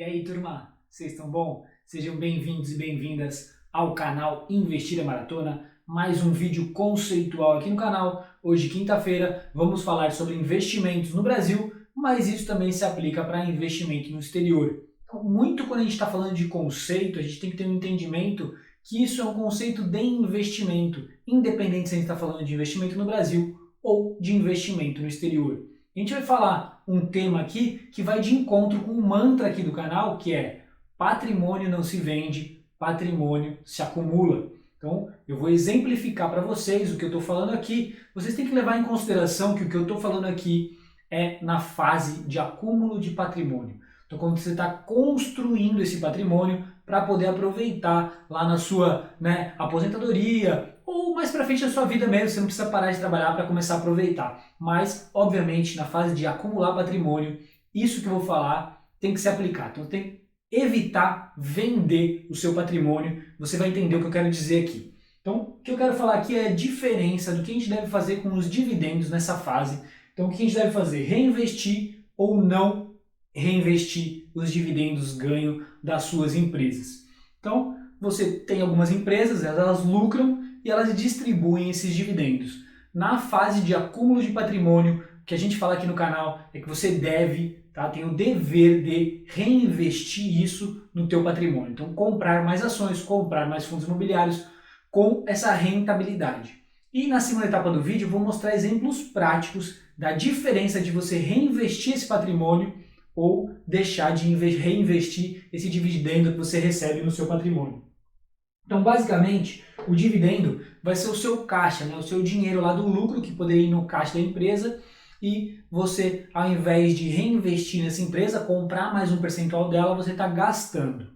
E aí, turma, vocês estão bom? Sejam bem-vindos e bem-vindas ao canal Investir é Maratona. Mais um vídeo conceitual aqui no canal. Hoje, quinta-feira, vamos falar sobre investimentos no Brasil, mas isso também se aplica para investimento no exterior. Então, muito quando a gente está falando de conceito, a gente tem que ter um entendimento que isso é um conceito de investimento, independente se a gente está falando de investimento no Brasil ou de investimento no exterior. A gente vai falar um tema aqui que vai de encontro com o mantra aqui do canal, que é patrimônio não se vende, patrimônio se acumula. Então, eu vou exemplificar para vocês o que eu estou falando aqui. Vocês têm que levar em consideração que o que eu estou falando aqui é na fase de acúmulo de patrimônio. Então, quando você está construindo esse patrimônio para poder aproveitar lá na sua aposentadoria, ou mais para frente na sua vida mesmo, você não precisa parar de trabalhar para começar a aproveitar. Mas, obviamente, na fase de acumular patrimônio, isso que eu vou falar tem que se aplicar. Então, tem que evitar vender o seu patrimônio. Você vai entender o que eu quero dizer aqui. Então, o que eu quero falar aqui é a diferença do que a gente deve fazer com os dividendos nessa fase. Então, o que a gente deve fazer? Reinvestir ou não reinvestir os dividendos ganho das suas empresas. Então, você tem algumas empresas, elas lucram e elas distribuem esses dividendos. Na fase de acúmulo de patrimônio, o que a gente fala aqui no canal é que você deve, tem o dever de reinvestir isso no teu patrimônio. Então, comprar mais ações, comprar mais fundos imobiliários com essa rentabilidade. E na segunda etapa do vídeo, eu vou mostrar exemplos práticos da diferença de você reinvestir esse patrimônio ou deixar de reinvestir esse dividendo que você recebe no seu patrimônio. Então, basicamente, o dividendo vai ser o seu caixa, o seu dinheiro lá do lucro que poderia ir no caixa da empresa e você, ao invés de reinvestir nessa empresa, comprar mais um percentual dela, você está gastando.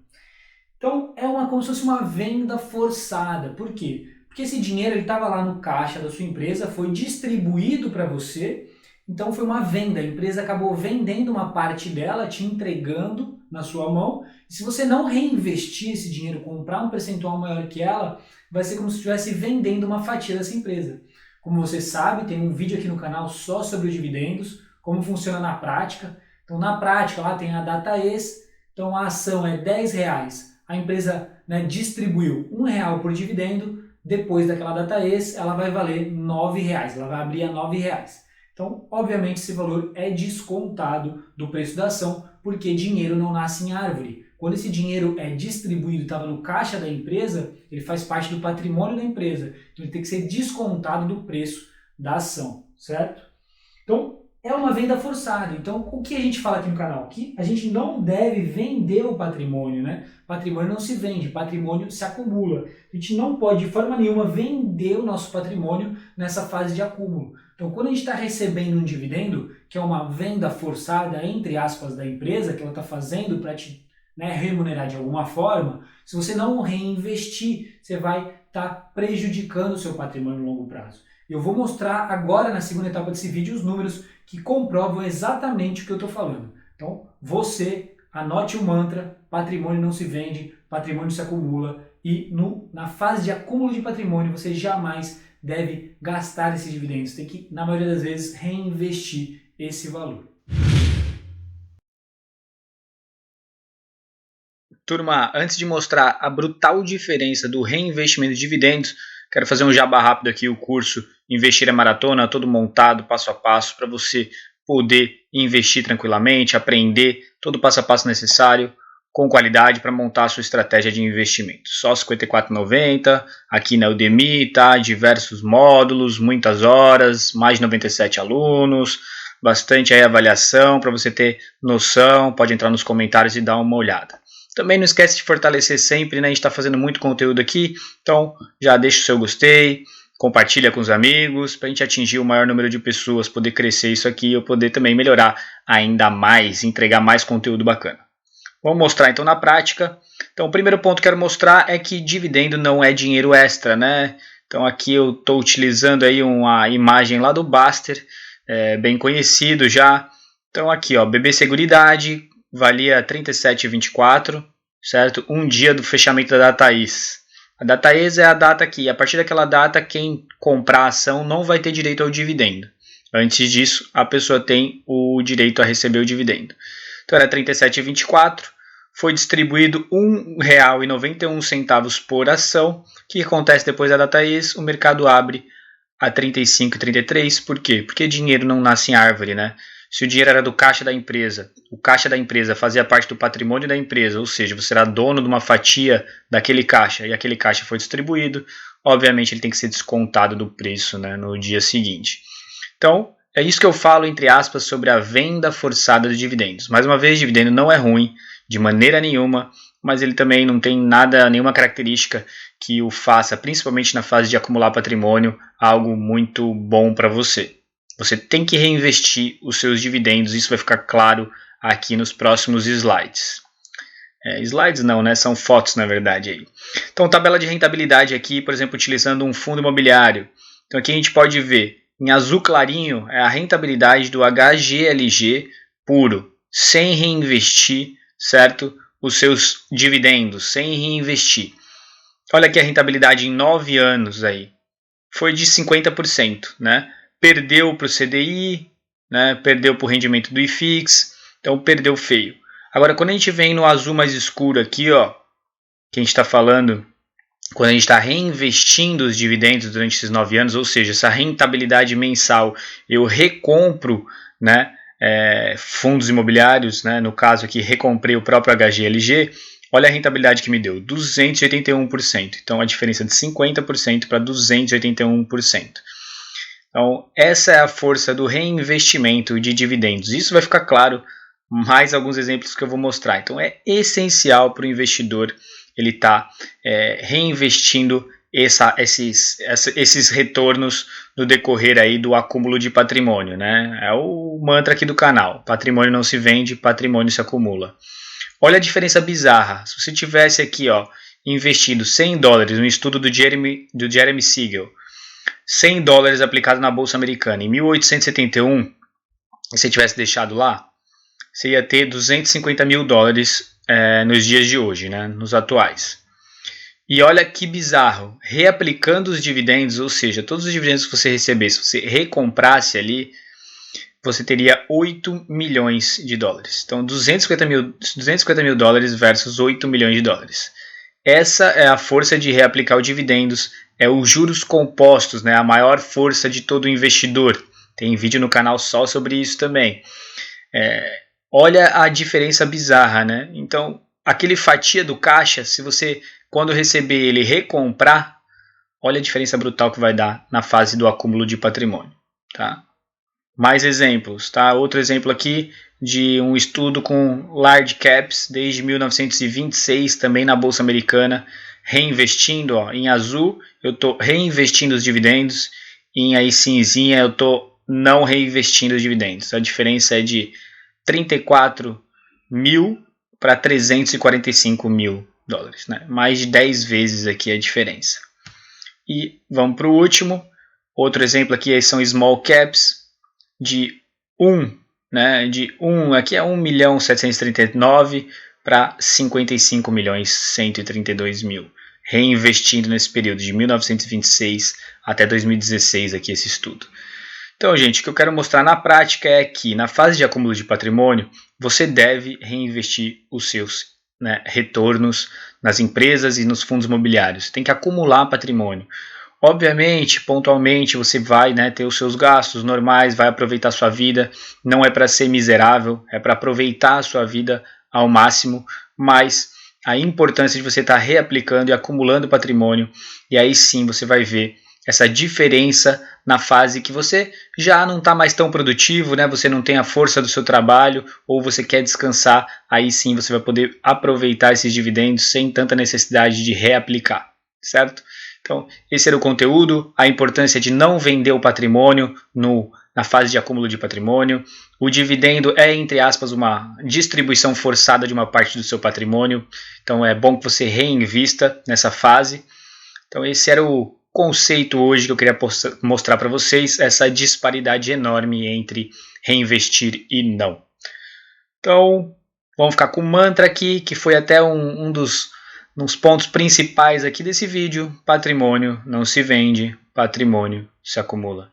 Então, é como se fosse uma venda forçada. Por quê? Porque esse dinheiro estava lá no caixa da sua empresa, foi distribuído para você. Então foi uma venda, a empresa acabou vendendo uma parte dela, te entregando na sua mão. E se você não reinvestir esse dinheiro, comprar um percentual maior que ela, vai ser como se estivesse vendendo uma fatia dessa empresa. Como você sabe, tem um vídeo aqui no canal só sobre os dividendos, como funciona na prática. Então na prática lá tem a data ex, então a ação é R$10, a empresa distribuiu R$1 por dividendo, depois daquela data ex ela vai valer R$9, ela vai abrir a R$9. Então, obviamente, esse valor é descontado do preço da ação, porque dinheiro não nasce em árvore. Quando esse dinheiro é distribuído, estava no caixa da empresa, ele faz parte do patrimônio da empresa. Então, ele tem que ser descontado do preço da ação, certo? Então, é uma venda forçada. Então, o que a gente fala aqui no canal? Que a gente não deve vender o patrimônio, Patrimônio não se vende, patrimônio se acumula. A gente não pode, de forma nenhuma, vender o nosso patrimônio nessa fase de acúmulo. Então, quando a gente está recebendo um dividendo, que é uma venda forçada, entre aspas, da empresa, que ela está fazendo para te remunerar de alguma forma, se você não reinvestir, você vai estar prejudicando o seu patrimônio no longo prazo. Eu vou mostrar agora, na segunda etapa desse vídeo, os números que comprovam exatamente o que eu estou falando. Então, você anote o mantra, patrimônio não se vende, patrimônio se acumula, e na fase de acúmulo de patrimônio você jamais deve gastar esses dividendos, tem que, na maioria das vezes, reinvestir esse valor. Turma, antes de mostrar a brutal diferença do reinvestimento de dividendos, quero fazer um jabá rápido aqui, o curso Investir é Maratona, todo montado, passo a passo, para você poder investir tranquilamente, aprender todo o passo a passo necessário, com qualidade, para montar a sua estratégia de investimento. Só R$ 54,90, aqui na Udemy, diversos módulos, muitas horas, mais de 97 alunos, bastante aí avaliação, para você ter noção, pode entrar nos comentários e dar uma olhada. Também não esquece de fortalecer sempre, a gente está fazendo muito conteúdo aqui, então já deixa o seu gostei, compartilha com os amigos, para a gente atingir o maior número de pessoas, poder crescer isso aqui e eu poder também melhorar ainda mais, entregar mais conteúdo bacana. Vamos mostrar então na prática. Então o primeiro ponto que eu quero mostrar é que dividendo não é dinheiro extra, Então aqui eu estou utilizando aí uma imagem lá do Baster, bem conhecido já. Então aqui, BB Seguridade, valia R$ 37,24, certo? Um dia do fechamento da data ex. A data ex é a data que, a partir daquela data, quem comprar a ação não vai ter direito ao dividendo. Antes disso, a pessoa tem o direito a receber o dividendo. Então era R$ 37,24. foi distribuído R$ 1,91 por ação. O que acontece depois da data ex? O mercado abre a 35,33. Por quê? Porque dinheiro não nasce em árvore, né? Se o dinheiro era do caixa da empresa, o caixa da empresa fazia parte do patrimônio da empresa, ou seja, você era dono de uma fatia daquele caixa e aquele caixa foi distribuído, obviamente ele tem que ser descontado do preço, né, no dia seguinte. Então, é isso que eu falo, entre aspas, sobre a venda forçada de dividendos. Mais uma vez, dividendo não é ruim, de maneira nenhuma, mas ele também não tem nenhuma característica que o faça, principalmente na fase de acumular patrimônio, algo muito bom para você. Você tem que reinvestir os seus dividendos, isso vai ficar claro aqui nos próximos slides. Slides não, né? São fotos na verdade aí. Então, tabela de rentabilidade aqui, por exemplo, utilizando um fundo imobiliário. Então aqui a gente pode ver, em azul clarinho, é a rentabilidade do HGLG puro, sem reinvestir, certo? Os seus dividendos, sem reinvestir. Olha aqui a rentabilidade em 9 anos aí. Foi de 50%, né? Perdeu para o CDI, né? Perdeu para o rendimento do IFIX, então perdeu feio. Agora, quando a gente vem no azul mais escuro aqui, ó, que a gente está falando, quando a gente está reinvestindo os dividendos durante esses 9 anos, ou seja, essa rentabilidade mensal, eu recompro, né, fundos imobiliários, né, no caso aqui, recomprei o próprio HGLG, olha a rentabilidade que me deu, 281%. Então, a diferença de 50% para 281%. Então, essa é a força do reinvestimento de dividendos. Isso vai ficar claro, mais alguns exemplos que eu vou mostrar. Então, é essencial para o investidor ele estar reinvestindo esses retornos no decorrer aí do acúmulo de patrimônio, né? É o mantra aqui do canal. Patrimônio não se vende, patrimônio se acumula. Olha a diferença bizarra. Se você tivesse aqui, ó, investido $100 no estudo do Jeremy Siegel, $100 aplicado na Bolsa Americana em 1871, e você tivesse deixado lá, você ia ter $250 mil nos dias de hoje, né, nos atuais. E olha que bizarro, reaplicando os dividendos, ou seja, todos os dividendos que você recebesse, se você recomprasse ali, você teria $8 milhões. Então, $250 mil versus $8 milhões. Essa é a força de reaplicar os dividendos, é os juros compostos, né? A maior força de todo investidor. Tem vídeo no canal só sobre isso também. Olha a diferença bizarra, né? Então, aquele fatia do caixa, se você, quando receber ele, recomprar, olha a diferença brutal que vai dar na fase do acúmulo de patrimônio, tá? Mais exemplos, tá? Outro exemplo aqui de um estudo com large caps desde 1926, também na Bolsa Americana, reinvestindo, ó, em azul eu estou reinvestindo os dividendos, em aí cinzinha eu estou não reinvestindo os dividendos. A diferença é de 34 mil para 345 mil dólares, né? Mais de 10 vezes aqui a diferença. E vamos para o último. Outro exemplo aqui são small caps de 1, né? De 1, aqui é 1.739 para 55.132.000, reinvestindo nesse período de 1926 até 2016 aqui esse estudo. Então, gente, o que eu quero mostrar na prática é que na fase de acúmulo de patrimônio, você deve reinvestir os seus, né, retornos nas empresas e nos fundos imobiliários. Tem que acumular patrimônio. Obviamente, pontualmente, você vai, né, ter os seus gastos normais, vai aproveitar a sua vida. Não é para ser miserável, é para aproveitar a sua vida ao máximo, mas a importância de você estar reaplicando e acumulando patrimônio, e aí sim você vai ver essa diferença na fase que você já não está mais tão produtivo, né? Você não tem a força do seu trabalho ou você quer descansar, aí sim você vai poder aproveitar esses dividendos sem tanta necessidade de reaplicar, certo? Então, esse era o conteúdo, a importância de não vender o patrimônio na fase de acúmulo de patrimônio. O dividendo é, entre aspas, uma distribuição forçada de uma parte do seu patrimônio, então é bom que você reinvista nessa fase. Então, esse era o conceito hoje que eu queria mostrar para vocês, essa disparidade enorme entre reinvestir e não. Então, vamos ficar com o mantra aqui, que foi até um dos pontos principais aqui desse vídeo: patrimônio não se vende, patrimônio se acumula.